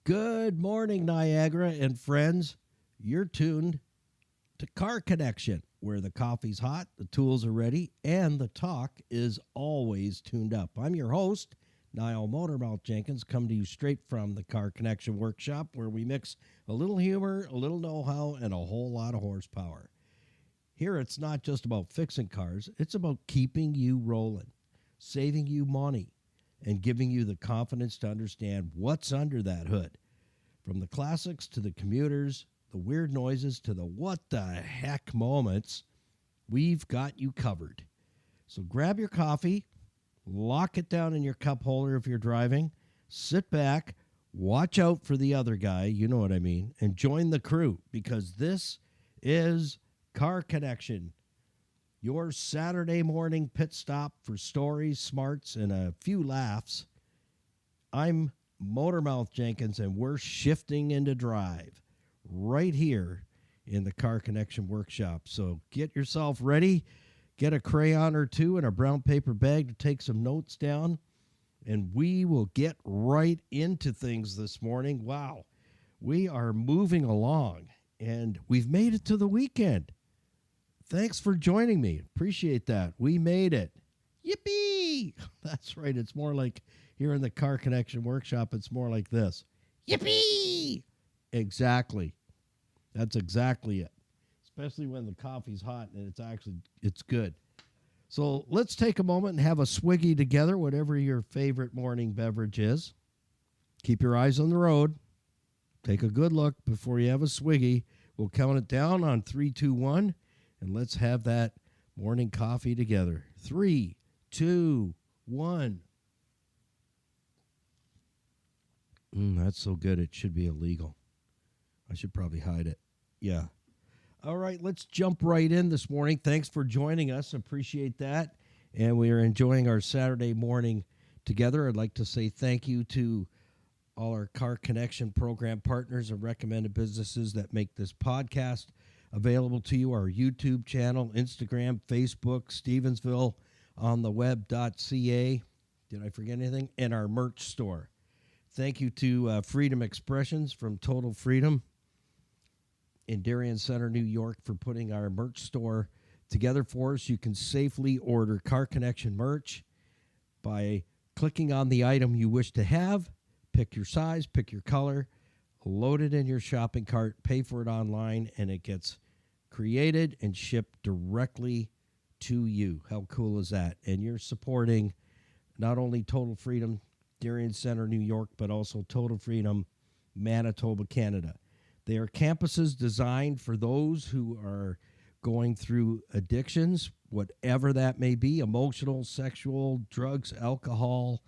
Good morning, Niagara and friends. You're tuned to Car Connection, where the coffee's hot, the tools are ready, and the talk is always tuned up. I'm your host, Nile Motormouth Jenkins, come to you straight from the Car Connection workshop, where we mix a little humor, a little know-how, and a whole lot of horsepower. Here, it's not just about fixing cars, it's about keeping you rolling, saving you money, and giving you the confidence to understand what's under that hood. From the classics to the commuters, the weird noises to the what the heck moments, we've got you covered. So grab your coffee, lock it down in your cup holder if you're driving, sit back, watch out for the other guy, you know what I mean, and join the crew, because this is Car Connection, your Saturday morning pit stop for stories, smarts, and a few laughs. I'm Motormouth Jenkins, and we're shifting into drive right here in the Car Connection workshop. So get yourself ready, get a crayon or two and a brown paper bag to take some notes down, and we will get right into things this morning. Wow, we are moving along, and we've made it to the weekend. Thanks for joining me. Appreciate that. We made it. Yippee! That's right. It's more like here in the Car Connection workshop, it's more like this. Yippee! Exactly. That's exactly it. Especially when the coffee's hot and it's good. So let's take a moment and have a swiggy together, whatever your favorite morning beverage is. Keep your eyes on the road. Take a good look before you have a swiggy. We'll count it down on 3, 2, 1. And let's have that morning coffee together. 3, 2, 1. That's so good it should be illegal. I should probably hide it. Yeah. All right, let's jump right in this morning. Thanks for joining us. Appreciate that. And we are enjoying our Saturday morning together. I'd like to say thank you to all our Car Connection program partners and recommended businesses that make this podcast available to you, our YouTube channel, Instagram, Facebook, Stevensville on the web.ca. Did I forget anything? And our merch store. Thank you to Freedom Expressions from Total Freedom in Darien Center, New York, for putting our merch store together for us. You can safely order Car Connection merch by clicking on the item you wish to have, pick your size, pick your color, load it in your shopping cart, pay for it online, and it gets created and shipped directly to you. How cool is that? And you're supporting not only Total Freedom, Darien Center, New York, but also Total Freedom, Manitoba, Canada. They are campuses designed for those who are going through addictions, whatever that may be, emotional, sexual, drugs, alcohol,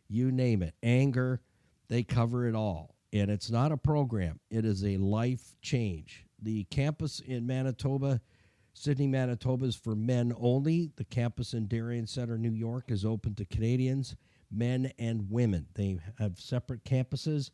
you name it, anger. They cover it all. And it's not a program. It is a life change. The campus in Manitoba, Sydney, Manitoba, is for men only. The campus in Darien Center, New York, is open to Canadians, men and women. They have separate campuses.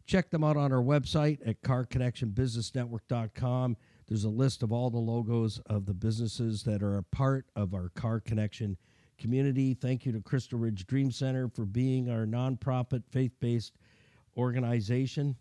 Check them out on our website at carconnectionbusinessnetwork.com. There's a list of all the logos of the businesses that are a part of our Car Connection community. Thank you to Crystal Ridge Dream Center for being our nonprofit, faith-based organization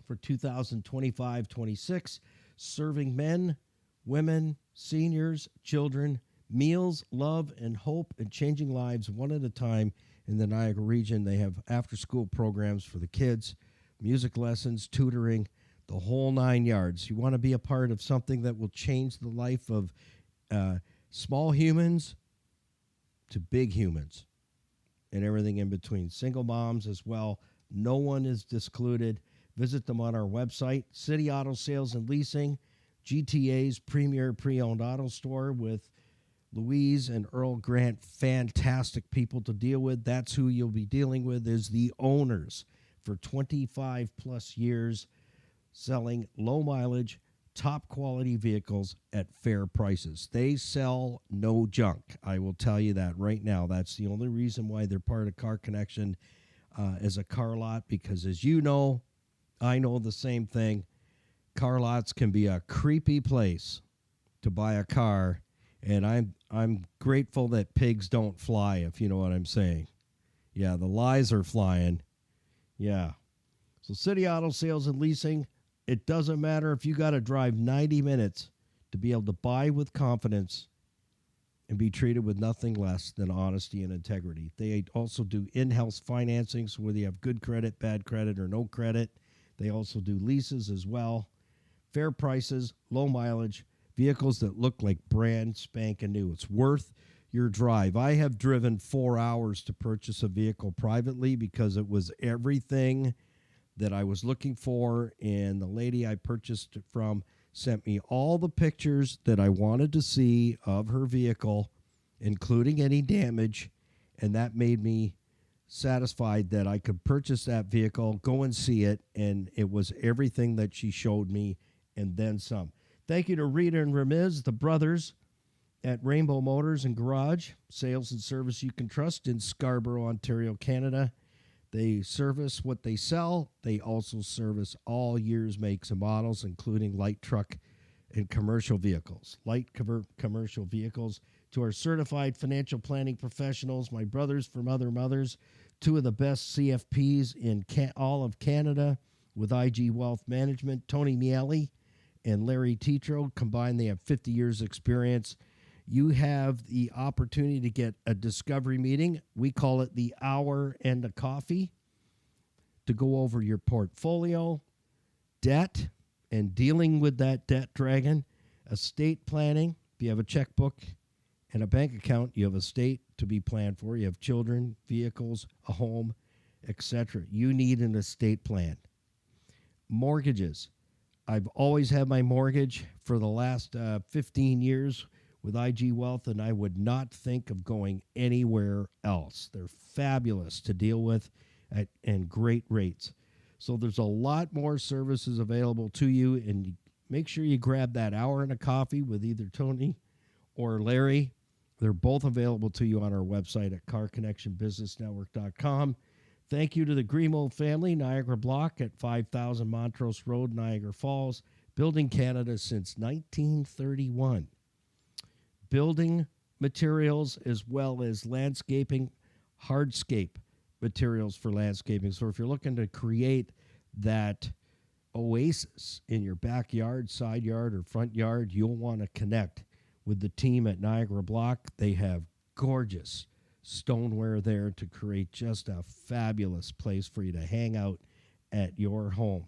for 2025-26, serving men, women, seniors, children, meals, love, and hope, and changing lives one at a time in the Niagara region. They have after-school programs for the kids, music lessons, tutoring, the whole 9 yards. You want to be a part of something that will change the life of small humans to big humans and everything in between. Single moms as well. No one is excluded. Visit them on our website, City Auto Sales and Leasing, GTA's premier pre-owned auto store with Louise and Earl Grant, fantastic people to deal with. That's who you'll be dealing with, is the owners for 25 plus years, selling low mileage, top quality vehicles at fair prices. They sell no junk. I will tell you that right now. That's the only reason why they're part of Car Connection as a car lot, because as you know, I know the same thing. Car lots can be a creepy place to buy a car, and I'm grateful that pigs don't fly, if you know what I'm saying. Yeah, the lies are flying. Yeah. So City Auto Sales and Leasing, it doesn't matter if you got to drive 90 minutes to be able to buy with confidence and be treated with nothing less than honesty and integrity. They also do in-house financing, so whether you have good credit, bad credit, or no credit. They also do leases as well. Fair prices, low mileage, vehicles that look like brand spanking new. It's worth your drive. I have driven 4 hours to purchase a vehicle privately because it was everything that I was looking for, and the lady I purchased it from sent me all the pictures that I wanted to see of her vehicle, including any damage, and that made me satisfied that I could purchase that vehicle, go and see it, and it was everything that she showed me and then some. Thank you to Rita and Ramiz, the brothers at Rainbow Motors and Garage, sales and service you can trust in Scarborough, Ontario, Canada. They service what they sell. They also service all years, makes, and models, including light truck and commercial vehicles. Commercial vehicles. To our certified financial planning professionals, my brothers from Other Mothers, two of the best CFPs in all of Canada with IG Wealth Management, Tony Miele and Larry Tetro. Combined, they have 50 years experience. You have the opportunity to get a discovery meeting. We call it the hour and a coffee to go over your portfolio, debt, and dealing with that debt dragon, estate planning. If you have a checkbook and a bank account, you have estate to be planned for. You have children, vehicles, a home, etc. You need an estate plan. Mortgages. I've always had my mortgage for the last 15 years with IG Wealth, and I would not think of going anywhere else. They're fabulous to deal with and great rates. So there's a lot more services available to you, and make sure you grab that hour and a coffee with either Tony or Larry. They're both available to you on our website at carconnectionbusinessnetwork.com. Thank you to the Grimo family, Niagara Block at 5000 Montrose Road, Niagara Falls, building Canada since 1931. Building materials as well as landscaping, hardscape materials for landscaping. So if you're looking to create that oasis in your backyard, side yard, or front yard, you'll want to connect with the team at Niagara Block. They have gorgeous stoneware there to create just a fabulous place for you to hang out at your home.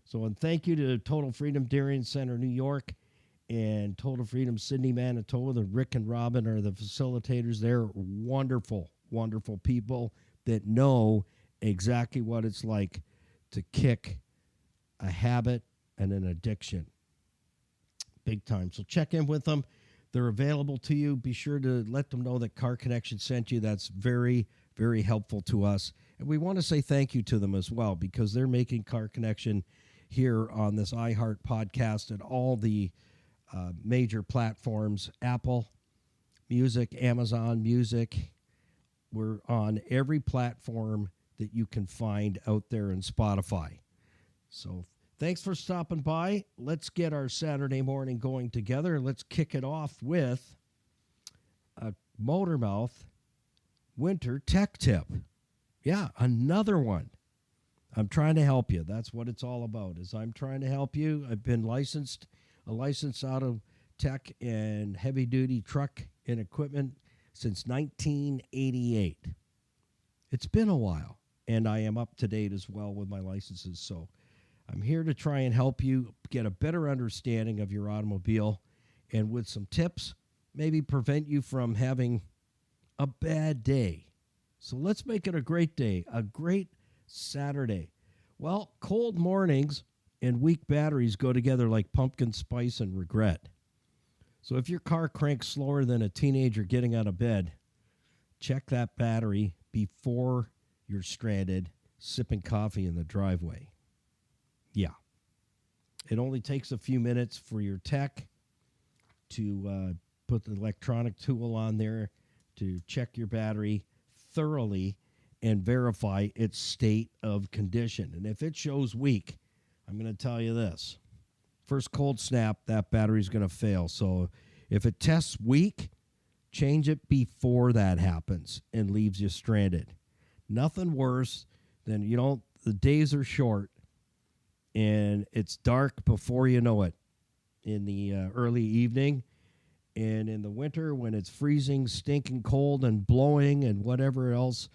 So, and thank you to Total Freedom Darien Center, New York, and Total Freedom Sydney, Manitoba. The Rick and Robin are the facilitators. They're wonderful, wonderful people that know exactly what it's like to kick a habit and an addiction big time. So check in with them. They're available to you. Be sure to let them know that Car Connection sent you. That's very, very helpful to us. And we want to say thank you to them as well, because they're making Car Connection here on this iHeart podcast and all the major platforms, Apple Music, Amazon Music. We're on every platform that you can find out there in Spotify. So thanks for stopping by. Let's get our Saturday morning going together. Let's kick it off with a Motormouth winter tech tip. Yeah, another one. I'm trying to help you. That's what it's all about, is I'm trying to help you. I've been a licensed auto tech and heavy-duty truck and equipment since 1988. It's been a while, and I am up to date as well with my licenses. So I'm here to try and help you get a better understanding of your automobile, and with some tips, maybe prevent you from having a bad day. So let's make it a great day, a great Saturday. Well, cold mornings and weak batteries go together like pumpkin spice and regret. So if your car cranks slower than a teenager getting out of bed, check that battery before you're stranded sipping coffee in the driveway. Yeah. It only takes a few minutes for your tech to put the electronic tool on there to check your battery thoroughly and verify its state of condition. And if it shows weak, I'm going to tell you this. First cold snap, that battery's going to fail. So if it tests weak, change it before that happens and leaves you stranded. Nothing worse than, the days are short and it's dark before you know it in the early evening. And in the winter, when it's freezing, stinking cold, and blowing, and whatever else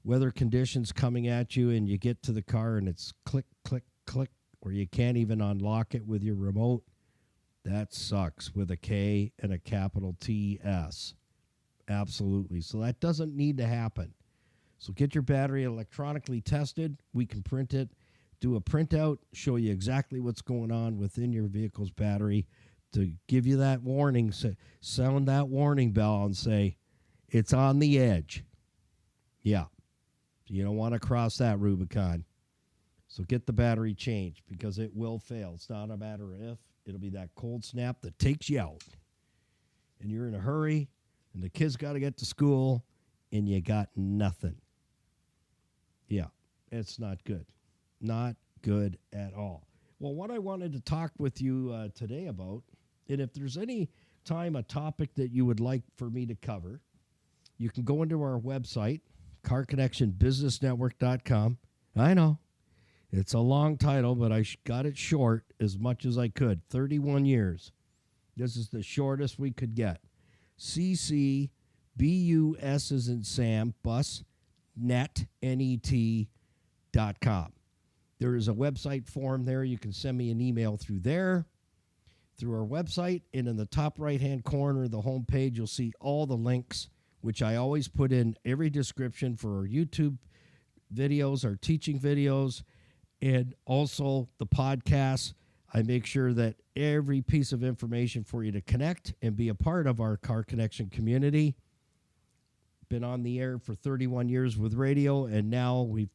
weather conditions coming at you, and you get to the car and it's click, click, click, or you can't even unlock it with your remote, that sucks with a K and a capital T-S. Absolutely. So that doesn't need to happen. So get your battery electronically tested. We can print it, do a printout, show you exactly what's going on within your vehicle's battery to give you that warning, sound that warning bell and say, it's on the edge. Yeah. You don't want to cross that Rubicon. So get the battery changed because it will fail. It's not a matter of if. It'll be that cold snap that takes you out. And you're in a hurry, and the kids got to get to school, and you got nothing. Yeah, it's not good. Not good at all. Well, what I wanted to talk with you today about, and if there's any time a topic that you would like for me to cover, you can go into our website, carconnectionbusinessnetwork.com. I know, it's a long title, but I got it short as much as I could. 31 years. This is the shortest we could get. CCBUS as in Sam, bus, net, net.com. There is a website form there. You can send me an email through there, through our website. And in the top right-hand corner of the homepage, you'll see all the links, which I always put in every description for our YouTube videos, our teaching videos, and also the podcasts. I make sure that every piece of information for you to connect and be a part of our Car Connection community. Been on the air for 31 years with radio, and now we've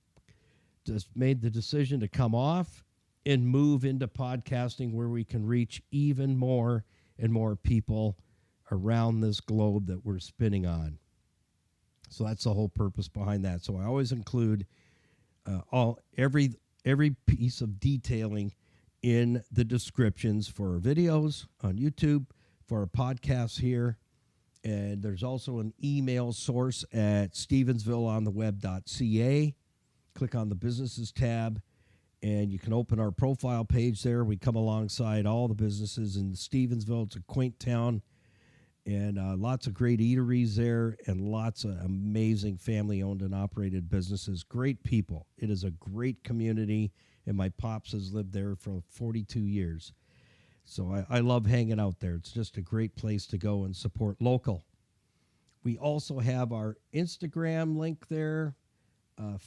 just made the decision to come off and move into podcasting where we can reach even more and more people around this globe that we're spinning on. So that's the whole purpose behind that. So I always include every piece of detailing in the descriptions for our videos on YouTube, for our podcasts here. And there's also an email source at stevensvilleontheweb.ca. Click on the businesses tab, and you can open our profile page there. We come alongside all the businesses in Stevensville. It's a quaint town, and lots of great eateries there, and lots of amazing family-owned and operated businesses. Great people. It is a great community, and my pops has lived there for 42 years. So I love hanging out there. It's just a great place to go and support local. We also have our Instagram link there,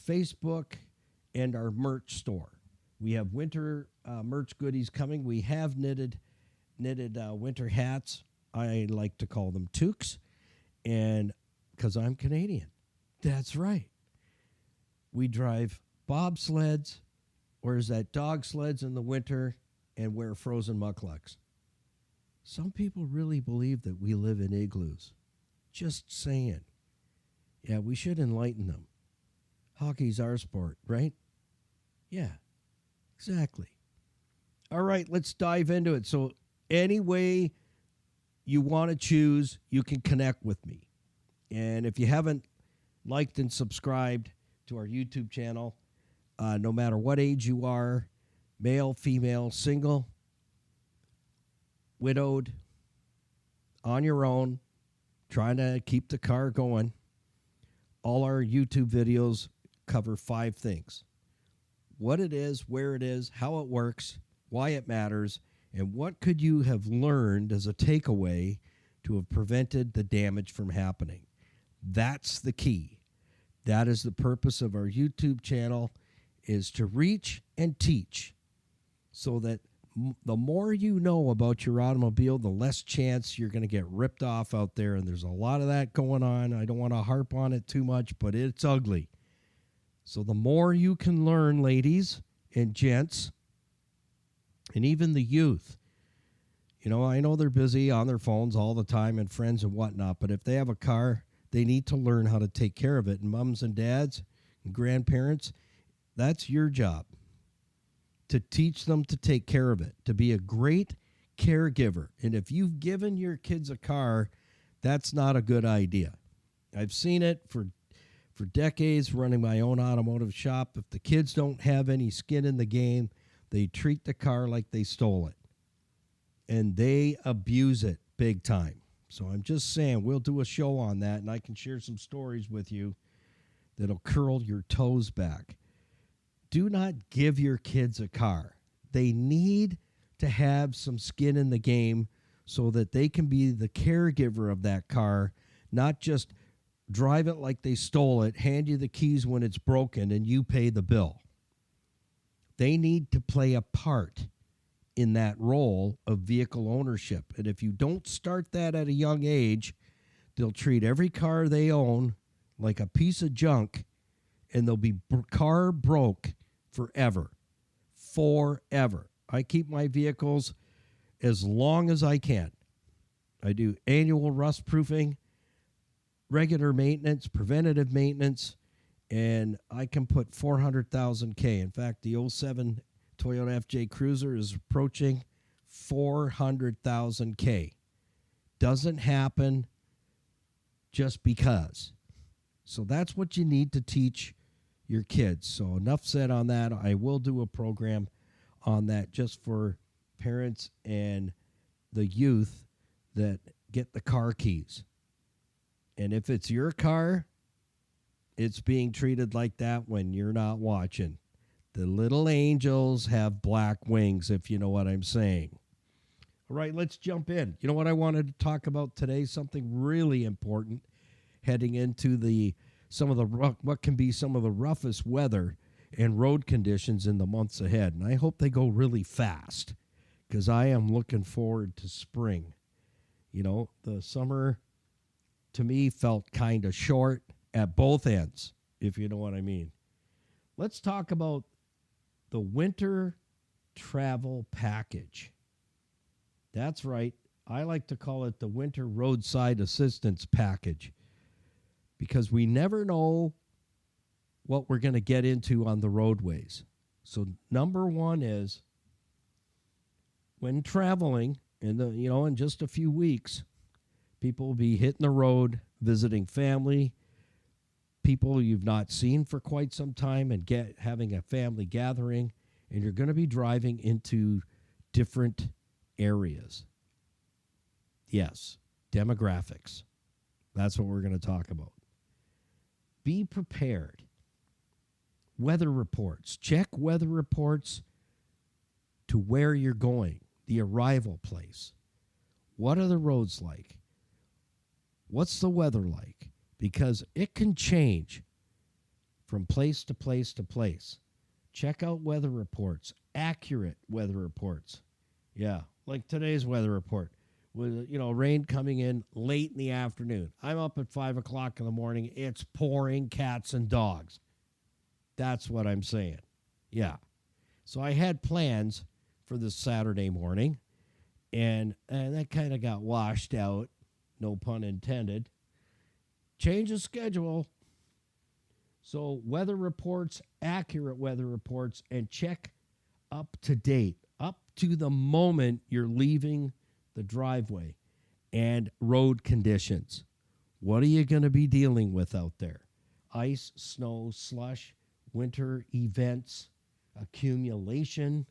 Facebook, and our merch store. We have winter merch goodies coming. We have knitted winter hats. I like to call them toques, and because I'm Canadian. That's right. We drive bobsleds, or is that dog sleds in the winter, and wear frozen mucklucks. Some people really believe that we live in igloos. Just saying. Yeah, we should enlighten them. Hockey's our sport, right? Yeah, exactly. All right, let's dive into it. So any way you want to choose, you can connect with me. And if you haven't liked and subscribed to our YouTube channel, no matter what age you are, male, female, single, widowed, on your own, trying to keep the car going, all our YouTube videos cover 5 things. What it is, where it is, how it works, why it matters, and what could you have learned as a takeaway to have prevented the damage from happening. That's the key. That is the purpose of our YouTube channel, is to reach and teach so that the more you know about your automobile, the less chance you're going to get ripped off out there. And there's a lot of that going on. I don't want to harp on it too much, but it's ugly. So the more you can learn, ladies and gents, and even the youth, you know, I know they're busy on their phones all the time and friends and whatnot, but if they have a car, they need to learn how to take care of it. And moms and dads and grandparents, that's your job, to teach them to take care of it, to be a great caregiver. And if you've given your kids a car, that's not a good idea. I've seen it for decades running my own automotive shop. If the kids don't have any skin in the game, They treat the car like they stole it, and they abuse it big time. So I'm just saying, we'll do a show on that, and I can share some stories with you that'll curl your toes back. Do not give your kids a car. They need to have some skin in the game so that they can be the caregiver of that car, not just drive it like they stole it, hand you the keys when it's broken, and you pay the bill. They need to play a part in that role of vehicle ownership. And if you don't start that at a young age, they'll treat every car they own like a piece of junk, and they'll be car broke forever. Forever. I keep my vehicles as long as I can. I do annual rust proofing, regular maintenance, preventative maintenance, and I can put 400,000 K. In fact, the 07 Toyota FJ Cruiser is approaching 400,000 K. Doesn't happen just because. So that's what you need to teach your kids. So enough said on that. I will do a program on that just for parents and the youth that get the car keys. And if it's your car, it's being treated like that when you're not watching. The little angels have black wings, if you know what I'm saying. All right, let's jump in. You know what I wanted to talk about today? Something really important heading into what can be some of the roughest weather and road conditions in the months ahead. And I hope they go really fast because I am looking forward to spring. You know, the summer to me felt kind of short at both ends, if you know what I mean. Let's talk about the winter travel package. That's right. I like to call it the winter roadside assistance package because we never know what we're going to get into on the roadways. So number one is when traveling in just a few weeks, people will be hitting the road, visiting family, people you've not seen for quite some time, and having a family gathering, and you're going to be driving into different areas. Yes, demographics. That's what we're going to talk about. Be prepared. Weather reports. Check weather reports to where you're going, the arrival place. What are the roads like? What's the weather like? Because it can change from place to place to place. Check out weather reports, accurate weather reports. Yeah, like today's weather report with rain coming in late in the afternoon. I'm up at 5 o'clock in the morning. It's pouring cats and dogs. That's what I'm saying. Yeah. So I had plans for this Saturday morning, and that kind of got washed out, no pun intended. Change of schedule. So weather reports, accurate weather reports, and check up to date, up to the moment you're leaving the driveway, and road conditions. What are you going to be dealing with out there? Ice, snow, slush, winter events, accumulation,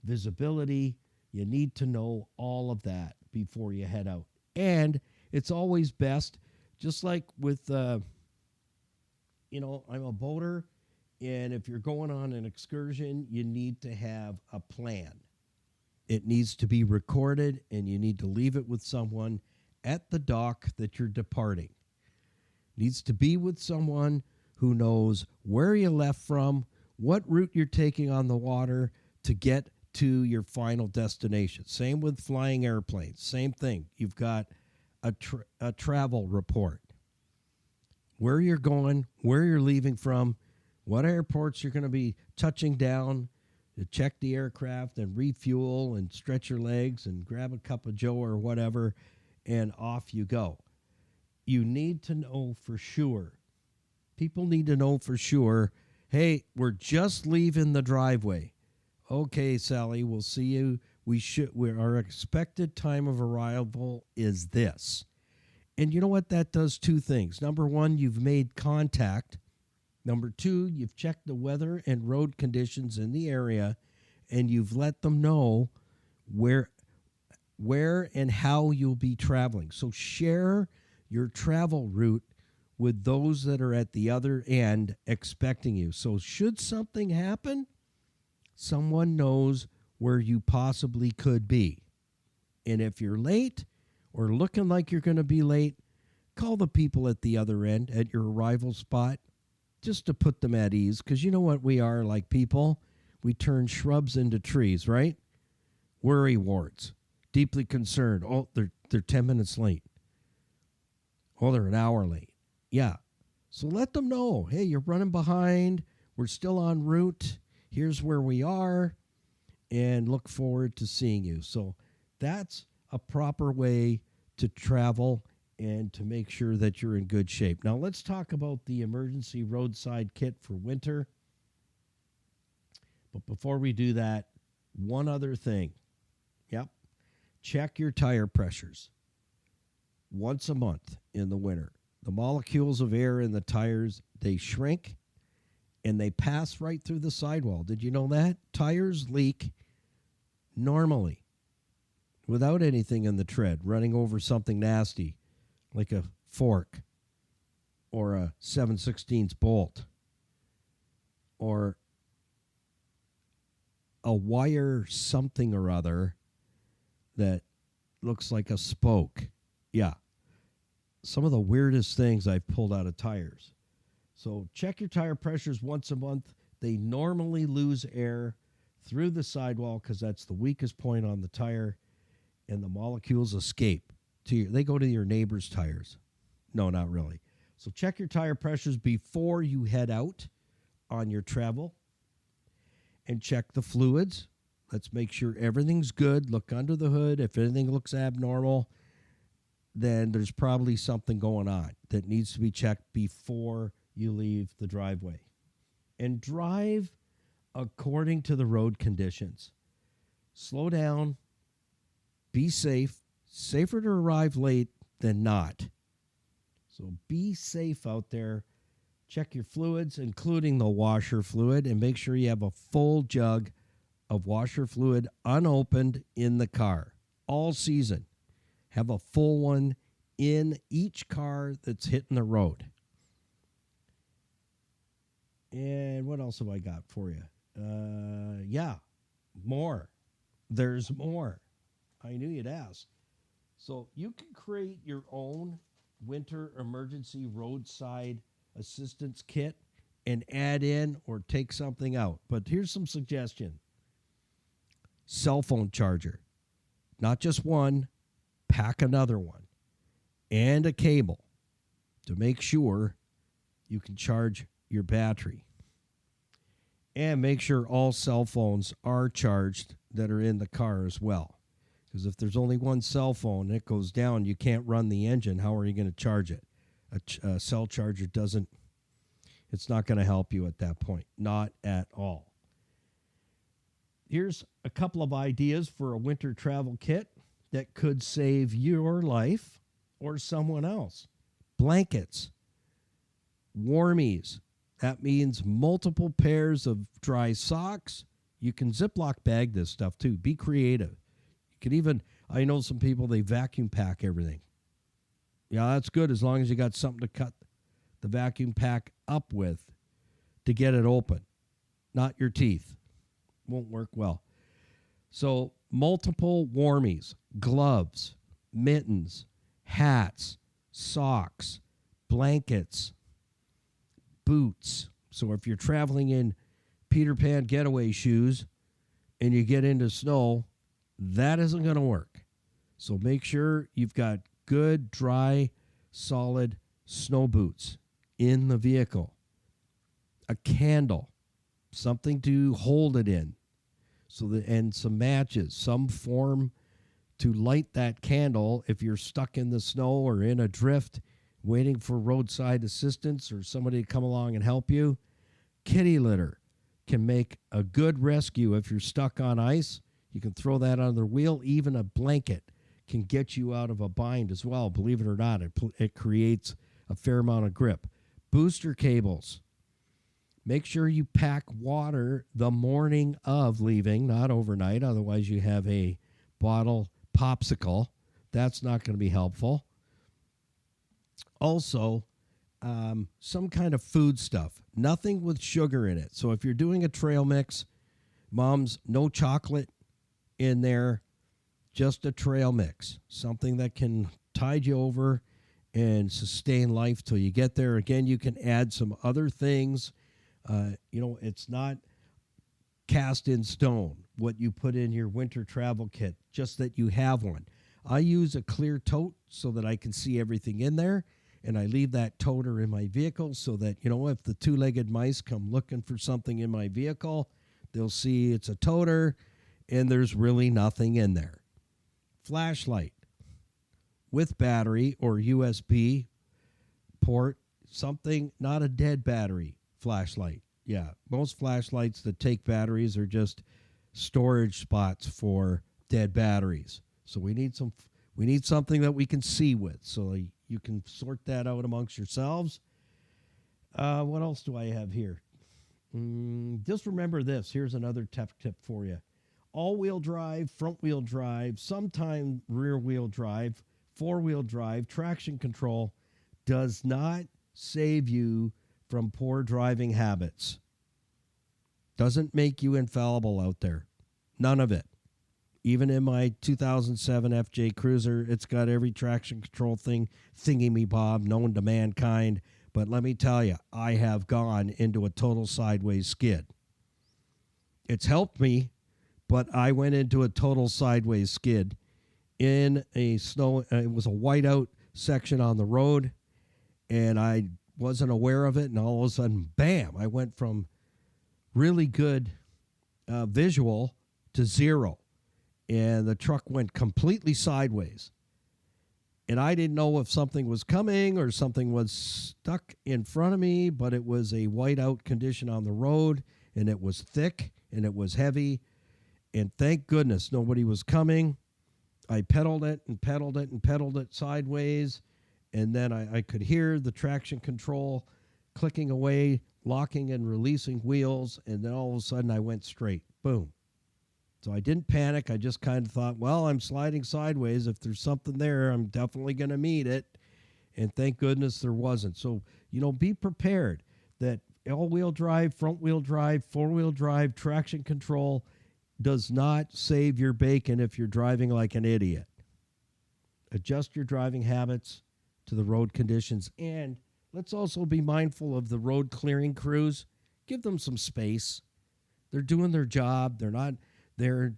visibility. You need to know all of that before you head out. And it's always best, just like with, I'm a boater, and if you're going on an excursion, you need to have a plan. It needs to be recorded, and you need to leave it with someone at the dock that you're departing. It needs to be with someone who knows where you left from, what route you're taking on the water to get to your final destination. Same with flying airplanes. Same thing. You've got a travel report. Where you're going, where you're leaving from, what airports you're going to be touching down, to check the aircraft and refuel and stretch your legs and grab a cup of joe or whatever, and off you go. You need to know for sure. People need to know for sure, hey, we're just leaving the driveway. Okay, Sally, we'll see you. Our expected time of arrival is this. And you know what? That does two things. Number one, you've made contact. Number two, you've checked the weather and road conditions in the area. and you've let them know where and how you'll be traveling. So share your travel route with those that are at the other end expecting you. So should something happen, someone knows where you possibly could be. And if you're late or looking like you're going to be late, call the people at the other end at your arrival spot just to put them at ease. Because you know what we are like people? We turn shrubs into trees, right? Worry warts. Deeply concerned. Oh, they're 10 minutes late. Oh, they're an hour late. Yeah. So let them know, hey, you're running behind. We're still en route. Here's where we are. And look forward to seeing you. So that's a proper way to travel and to make sure that you're in good shape. Now let's talk about the emergency roadside kit for winter. But before we do that, one other thing. Yep. Check your tire pressures once a month in the winter. The molecules of air in the tires, they shrink and they pass right through the sidewall. Did you know that? Tires leak normally without anything in the tread, running over something nasty like a fork or a 7/16 bolt or a wire something or other that looks like a spoke. Yeah. Some of the weirdest things I've pulled out of tires. So check your tire pressures once a month. They normally lose air through the sidewall because that's the weakest point on the tire, and the molecules escape. They go to your neighbor's tires. No, not really. So check your tire pressures before you head out on your travel, and check the fluids. Let's make sure everything's good. Look under the hood. If anything looks abnormal, then there's probably something going on that needs to be checked before you leave the driveway. And drive according to the road conditions. Slow down. Be safe. Safer to arrive late than not. So be safe out there. Check your fluids, including the washer fluid, and make sure you have a full jug of washer fluid unopened in the car all season. Have a full one in each car that's hitting the road. And what else have I got for you? More. There's more. I knew you'd ask. So you can create your own winter emergency roadside assistance kit and add in or take something out. But here's some suggestion. Cell phone charger. Not just one. Pack another one. And a cable to make sure you can charge your battery. And make sure all cell phones are charged that are in the car as well. Because if there's only one cell phone and it goes down, you can't run the engine. How are you going to charge it? A cell charger it's not going to help you at that point. Not at all. Here's a couple of ideas for a winter travel kit that could save your life or someone else. Blankets. Warmies. That means multiple pairs of dry socks. You can Ziploc bag this stuff too. Be creative. You can even, I know some people, they vacuum pack everything. Yeah, that's good as long as you got something to cut the vacuum pack up with to get it open. Not your teeth. Won't work well. So multiple warmies, gloves, mittens, hats, socks, blankets, boots. So if you're traveling in Peter Pan getaway shoes and you get into snow, that isn't going to work. So make sure you've got good, dry, solid snow boots in the vehicle. A candle, something to hold it in. And some matches, some form to light that candle if you're stuck in the snow or in a drift waiting for roadside assistance or somebody to come along and help you. Kitty litter can make a good rescue if you're stuck on ice. You can throw that on the wheel. Even a blanket can get you out of a bind as well. Believe it or not, it creates a fair amount of grip. Booster cables. Make sure you pack water the morning of leaving, not overnight. Otherwise, you have a bottle popsicle. That's not going to be helpful. Also, some kind of food stuff, nothing with sugar in it. So if you're doing a trail mix, Mom's, no chocolate in there, just a trail mix, something that can tide you over and sustain life till you get there. Again, you can add some other things. It's not cast in stone what you put in your winter travel kit, just that you have one. I use a clear tote so that I can see everything in there, and I leave that toter in my vehicle so that, if the two-legged mice come looking for something in my vehicle, they'll see it's a toter and there's really nothing in there. Flashlight with battery or USB port, something, not a dead battery flashlight. Yeah, most flashlights that take batteries are just storage spots for dead batteries. So we need something that we can see with, so you can sort that out amongst yourselves. What else do I have here? Just remember this. Here's another tip for you. All-wheel drive, front-wheel drive, sometime rear-wheel drive, four-wheel drive, traction control does not save you from poor driving habits. Doesn't make you infallible out there. None of it. Even in my 2007 FJ Cruiser, it's got every traction control thingy-me-bob known to mankind. But let me tell you, I have gone into a total sideways skid. It's helped me, but I went into a total sideways skid in a snow. It was a whiteout section on the road, and I wasn't aware of it. And all of a sudden, bam, I went from really good visual to zero. And the truck went completely sideways. And I didn't know if something was coming or something was stuck in front of me, but it was a whiteout condition on the road, and it was thick, and it was heavy. And thank goodness nobody was coming. I pedaled it and pedaled it and pedaled it sideways, and then I could hear the traction control clicking away, locking and releasing wheels, and then all of a sudden I went straight. Boom. So I didn't panic. I just kind of thought, well, I'm sliding sideways. If there's something there, I'm definitely going to meet it. And thank goodness there wasn't. So, be prepared that all-wheel drive, front-wheel drive, four-wheel drive, traction control does not save your bacon if you're driving like an idiot. Adjust your driving habits to the road conditions. And let's also be mindful of the road clearing crews. Give them some space. They're doing their job. They're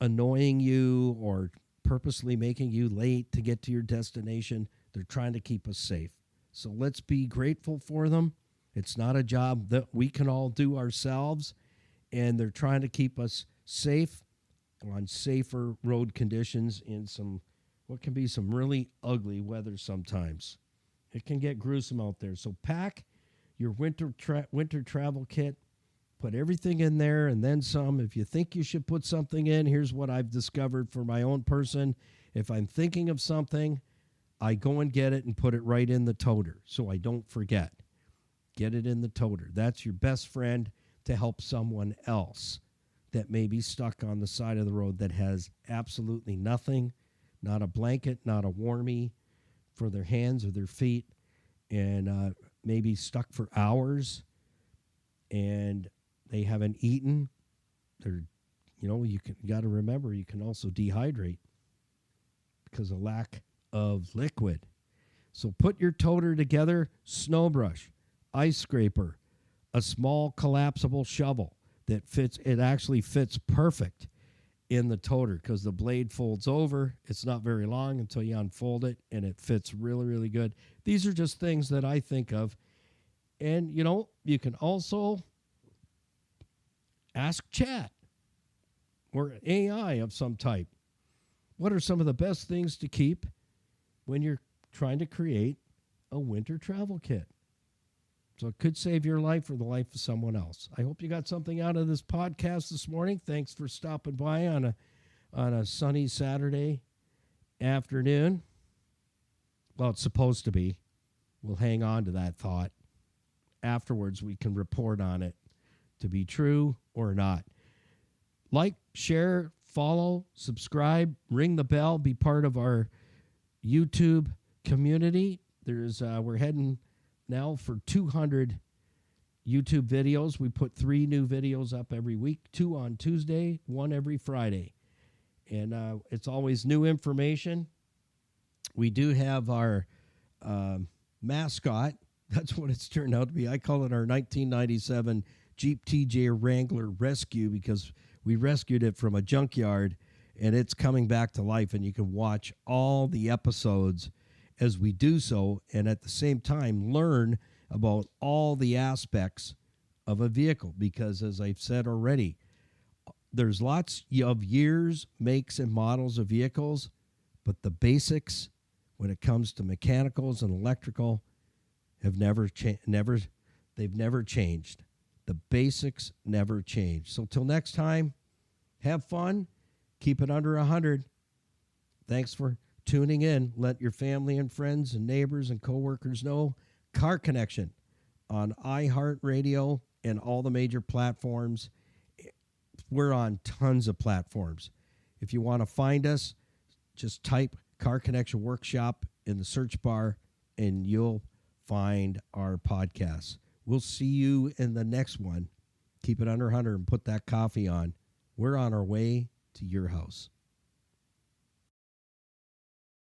annoying you or purposely making you late to get to your destination. They're trying to keep us safe. So let's be grateful for them. It's not a job that we can all do ourselves, and they're trying to keep us safe on safer road conditions in what can be some really ugly weather sometimes. It can get gruesome out there. So pack your winter travel kit. Put everything in there and then some. If you think you should put something in, here's what I've discovered for my own person. If I'm thinking of something, I go and get it and put it right in the toter so I don't forget. Get it in the toter. That's your best friend to help someone else that may be stuck on the side of the road that has absolutely nothing, not a blanket, not a warmie for their hands or their feet, and maybe stuck for hours, and they haven't eaten. You got to remember, you can also dehydrate because of lack of liquid. So put your toter together, snow brush, ice scraper, a small collapsible shovel that fits. It actually fits perfect in the toter because the blade folds over. It's not very long until you unfold it, and it fits really, really good. These are just things that I think of. And, you can also ask chat or AI of some type. What are some of the best things to keep when you're trying to create a winter travel kit? So it could save your life or the life of someone else. I hope you got something out of this podcast this morning. Thanks for stopping by on a sunny Saturday afternoon. Well, it's supposed to be. We'll hang on to that thought. afterwards we can report on it to be true or not. Like, share, follow, subscribe, ring the bell, be part of our YouTube community. We're heading now for 200 YouTube videos. We put 3 new videos up every week, 2 on Tuesday, 1 every Friday. And it's always new information. We do have our mascot. That's what it's turned out to be. I call it our 1997 Jeep TJ Wrangler Rescue because we rescued it from a junkyard, and it's coming back to life, and you can watch all the episodes as we do so, and at the same time learn about all the aspects of a vehicle because, as I've said already, there's lots of years, makes, and models of vehicles, but the basics when it comes to mechanicals and electrical have never changed. They've never changed. The basics never change. So till next time, have fun. Keep it under 100. Thanks for tuning in. Let your family and friends and neighbors and coworkers know Car Connection on iHeartRadio and all the major platforms. We're on tons of platforms. If you want to find us, just type Car Connection Workshop in the search bar and you'll find our podcasts. We'll see you in the next one. Keep it under 100 and put that coffee on. We're on our way to your house.